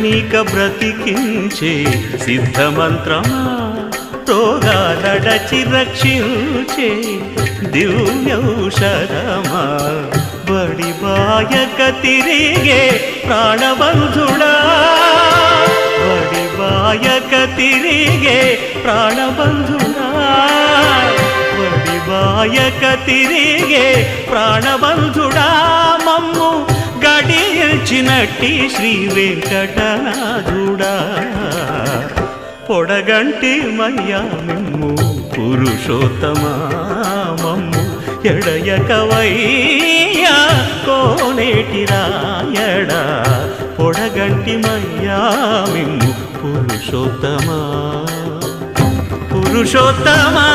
నీక బ్రతికించే సిద్ధమంత్రమా రోగాలడచి రక్షించే దివ్యౌషధమా బడి బాయక తిరిగే ప్రాణబంధుడా బడి బాయక తిరిగే ప్రాణబంధుడా బడి బాయక తిరిగే ప్రాణబంధుడా మమ్ము గడిచినట్టి శ్రీ వెంకటనాథుడా పొడగంటి మయ్యా మిమ్ము పురుషోత్తమా మమ్ము ఎడయకవయ్యా కోనేటి రాయడా పొడగంటి మయ్యా మిమ్ము పురుషోత్తమా పురుషోత్తమా